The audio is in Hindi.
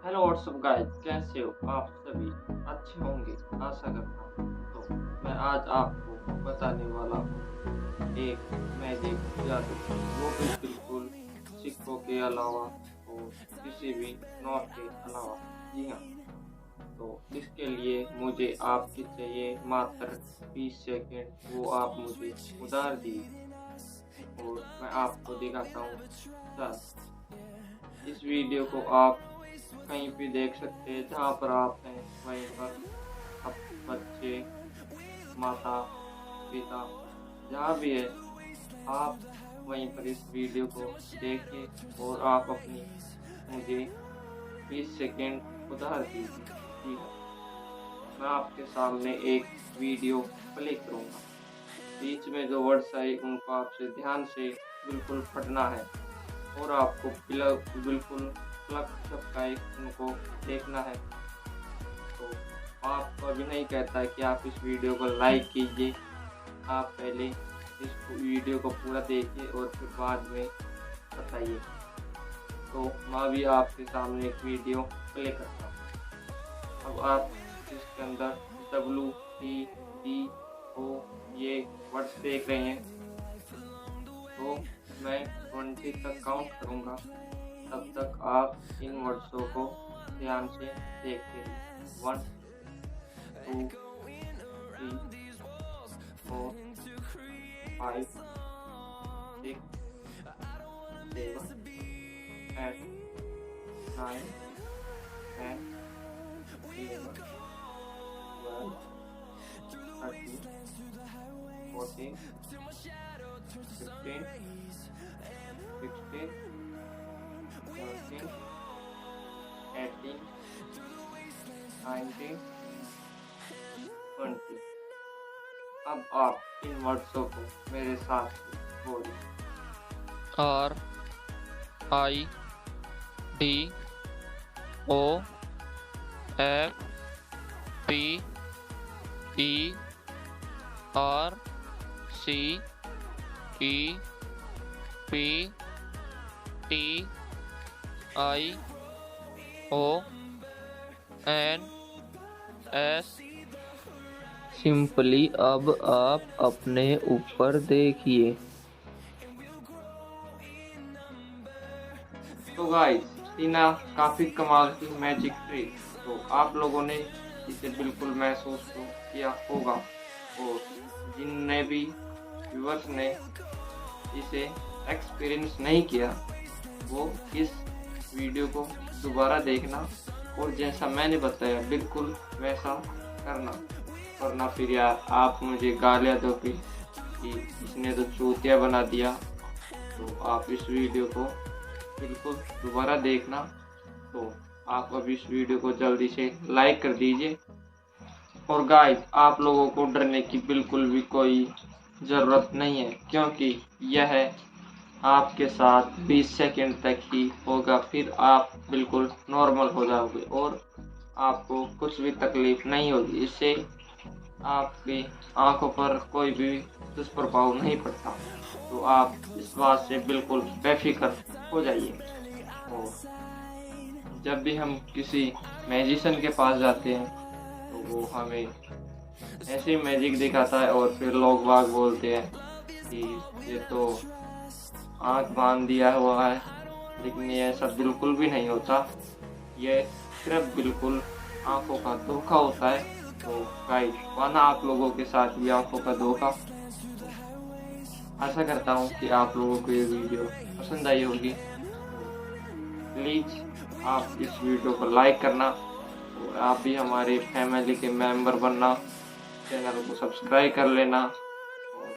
हेलो व्हाट्सअप गाइस, कैसे हो आप सभी? अच्छे होंगे आशा करता हूँ। तो मैं आज आपको बताने वाला हूँ एक मैजिक जादू, वो भी बिल्कुल सिक्कों के अलावा और किसी भी नोट के अलावा। जी हाँ, तो इसके लिए मुझे आपसे चाहिए मात्र 20 सेकेंड। वो आप मुझे उधार दीजिए और मैं आपको दिखाता हूँ। सर, इस वीडियो को आप कहीं भी देख सकते हैं, जहाँ पर आप हैं वहीं पर आप बच्चे, माता, पिता, जहाँ भी है आप वहीं पर इस वीडियो को देखिए और आप अपनी मुझे 20 सेकेंड उधार दीजिए। जी हाँ, मैं आपके सामने एक वीडियो प्ले करूँगा। बीच में जो वर्ड्स आए उनको आपसे ध्यान से बिल्कुल पढ़ना है और आपको बिल्कुल प्लग चपकाए उनको देखना है। तो आपको अभी नहीं कहता है कि आप इस वीडियो को लाइक कीजिए, आप पहले इस वीडियो को पूरा देखिए और फिर बाद में बताइए। तो मैं भी आपके सामने एक वीडियो प्ले करता हूँ। अब आप इसके अंदर WTO ये वर्ड्स देख रहे हैं, तो मैं 20 तक काउंट करूँगा, तब तक आप इन वर्ड्सों को ध्यान से देखते रहिए। 1 2 3 4 5 6 7 8 9 10 11 12 13 14 15 16 17 18 19 20। अब आप इन वर्ड्सों को मेरे साथ बोलिए। RIDOFPEPTIRCTIO। सिंपली अब आप अपने ऊपर देखिए। तो गाइस, टीना काफी कमाल की मैजिक ट्रिक, तो आप लोगों ने इसे बिल्कुल महसूस तो किया होगा और जिनने भी व्यूअर्स ने इसे एक्सपीरियंस नहीं किया वो इस वीडियो को दोबारा देखना और जैसा मैंने बताया बिल्कुल वैसा करना, वरना फिर यार आप मुझे गालियाँ दोगे कि इसने तो चूतिया बना दिया। तो आप इस वीडियो को बिल्कुल दोबारा देखना। तो आप अभी इस वीडियो को जल्दी से लाइक कर दीजिए। और गाइस, आप लोगों को डरने की बिल्कुल भी कोई ज़रूरत नहीं है, क्योंकि यह आपके साथ 20 सेकंड तक ही होगा, फिर आप बिल्कुल नॉर्मल हो जाओगे और आपको कुछ भी तकलीफ नहीं होगी। इससे आपकी आंखों पर कोई भी दुष्प्रभाव नहीं पड़ता। तो आप इस बात से बिल्कुल बेफिक्र हो जाइए। और जब भी हम किसी मैजिशियन के पास जाते हैं तो वो हमें ऐसे मैजिक दिखाता है और फिर लोग बाग बोलते हैं कि ये तो आँख बांध दिया हुआ है, लेकिन ये ऐसा बिल्कुल भी नहीं होता। ये सिर्फ बिल्कुल आंखों का धोखा होता है। तो गाइस, माना आप लोगों के साथ भी आंखों का धोखा। आशा करता हूँ कि आप लोगों को ये वीडियो पसंद आई होगी। प्लीज़ आप इस वीडियो को लाइक करना और आप भी हमारे फैमिली के मेंबर बनना, चैनल को सब्सक्राइब कर लेना